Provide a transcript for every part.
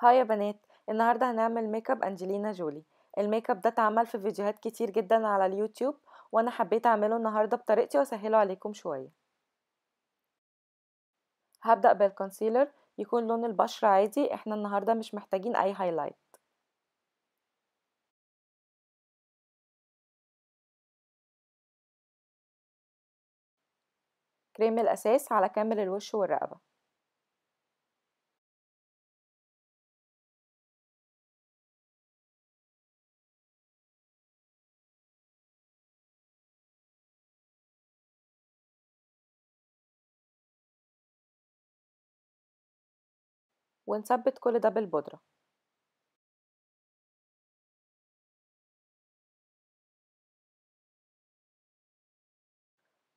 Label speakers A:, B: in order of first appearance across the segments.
A: هاي يا بنات، النهاردة هنعمل ميك اب أنجلينا جولي. الميك اب ده اتعمل في فيديوهات كتير جدا على اليوتيوب، وانا حبيت اعمله النهاردة بطريقتي واسهله عليكم شوية. هبدأ بالكونسيلر، يكون لون البشرة عادي، احنا النهاردة مش محتاجين اي هايلايت. كريم الأساس على كامل الوش والرقبة. ونثبت كل ده بالبودرة.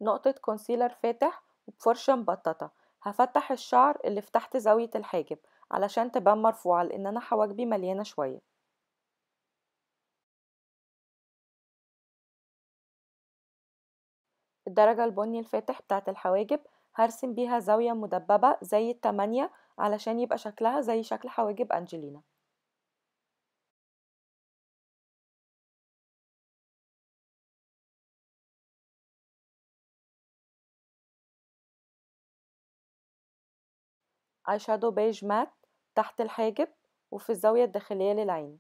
A: نقطة كونسيلر فاتح وبفرشة مبططة، هفتح الشعر اللي في تحت زاوية الحاجب علشان تبان مرفوعة، لان انا حواجبي مليانة شوية. الدرجة البني الفاتح بتاعة الحواجب هرسم بيها زاوية مدببة زي التمانية علشان يبقى شكلها زي شكل حواجب أنجلينا. اي شادو بيج مات تحت الحاجب وفي الزاوية الداخلية للعين.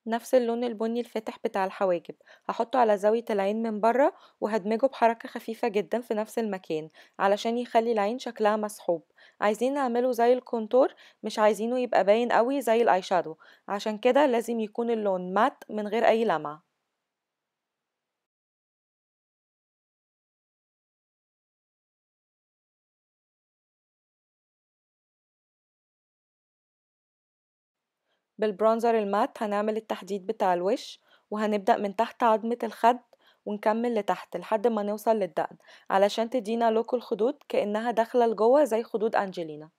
A: نفس اللون البني الفاتح بتاع الحواجب هحطه على زاوية العين من بره، وهدمجه بحركة خفيفة جدا في نفس المكان علشان يخلي العين شكلها مسحوب. عايزين نعمله زي الكونتور، مش عايزينه يبقى باين قوي زي الاي شادو، عشان كده لازم يكون اللون مات من غير اي لمعة. بالبرونزر المات هنعمل التحديد بتاع الوش، وهنبدأ من تحت عظمة الخد ونكمل لتحت لحد ما نوصل للدقن علشان تدينا لوك الخدود كأنها داخلة لجوه زي خدود أنجلينا.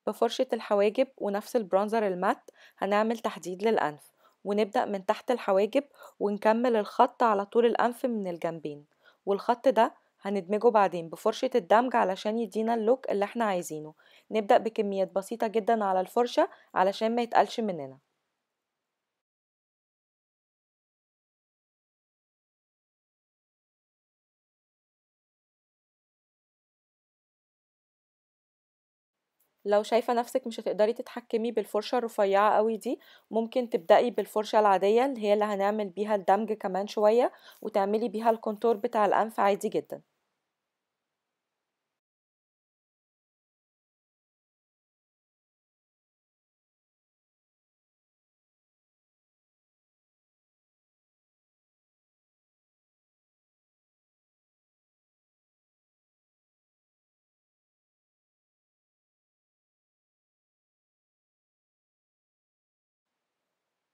A: بفرشة الحواجب ونفس البرونزر المات هنعمل تحديد للأنف، ونبدأ من تحت الحواجب ونكمل الخط على طول الأنف من الجنبين، والخط ده هندمجه بعدين بفرشة الدمج علشان يدينا اللوك اللي احنا عايزينه. نبدأ بكميات بسيطة جدا على الفرشة علشان ما يتقلش مننا. لو شايفة نفسك مش هتقدري تتحكمي بالفرشة الرفيعة قوي دي، ممكن تبدأي بالفرشة العادية اللي هي اللي هنعمل بيها الدمج كمان شوية، وتعملي بيها الكونتور بتاع الأنف عادي جدا.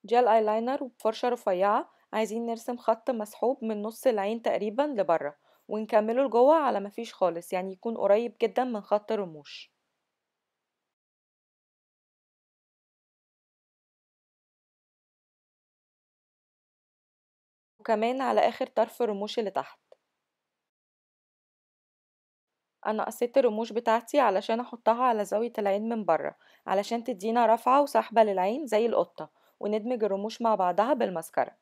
A: جel ايلاينر وبفرشة رفيعة عايزين نرسم خط مسحوب من نص العين تقريبا لبره، ونكمله لجوه على مفيش خالص، يعني يكون قريب جدا من خط الرموش. وكمان على آخر طرف الرموش اللي تحت. انا قصيت الرموش بتاعتي علشان احطها على زاوية العين من بره علشان تدينا رفعة وسحبة للعين زي القطة، وندمج الرموش مع بعضها بالمسكرة.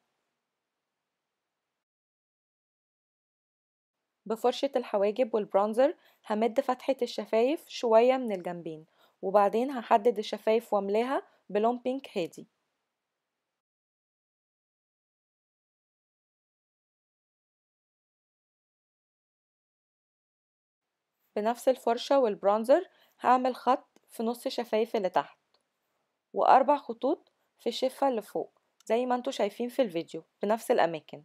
A: بفرشة الحواجب والبرونزر همد فتحة الشفايف شوية من الجنبين، وبعدين هحدد الشفايف واملاها بلون بينك هادي. بنفس الفرشة والبرونزر هعمل خط في نص شفايف اللي تحت، وأربع خطوط في الشفة اللي فوق زي ما انتوا شايفين في الفيديو بنفس الأماكن.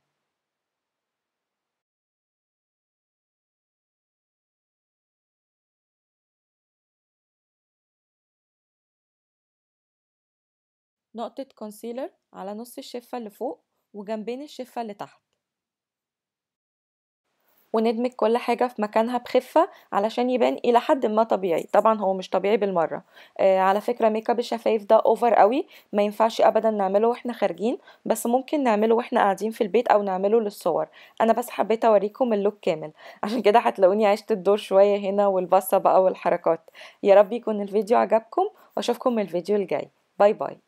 A: نقطة كونسيلر على نص الشفة اللي فوق وجنبين الشفة اللي تحت. وندمج كل حاجة في مكانها بخفة علشان يبان إلى حد ما طبيعي. طبعا هو مش طبيعي بالمرة. على فكرة ميك اب الشفايف ده اوفر قوي، ما ينفعش ابدا نعمله واحنا خارجين، بس ممكن نعمله واحنا قاعدين في البيت او نعمله للصور. انا بس حبيت اوريكم اللوك كامل عشان كده هتلاقوني عشت الدور شوية هنا والبصة بقى والحركات. يا رب يكون الفيديو عجبكم واشوفكم الفيديو الجاي. باي باي.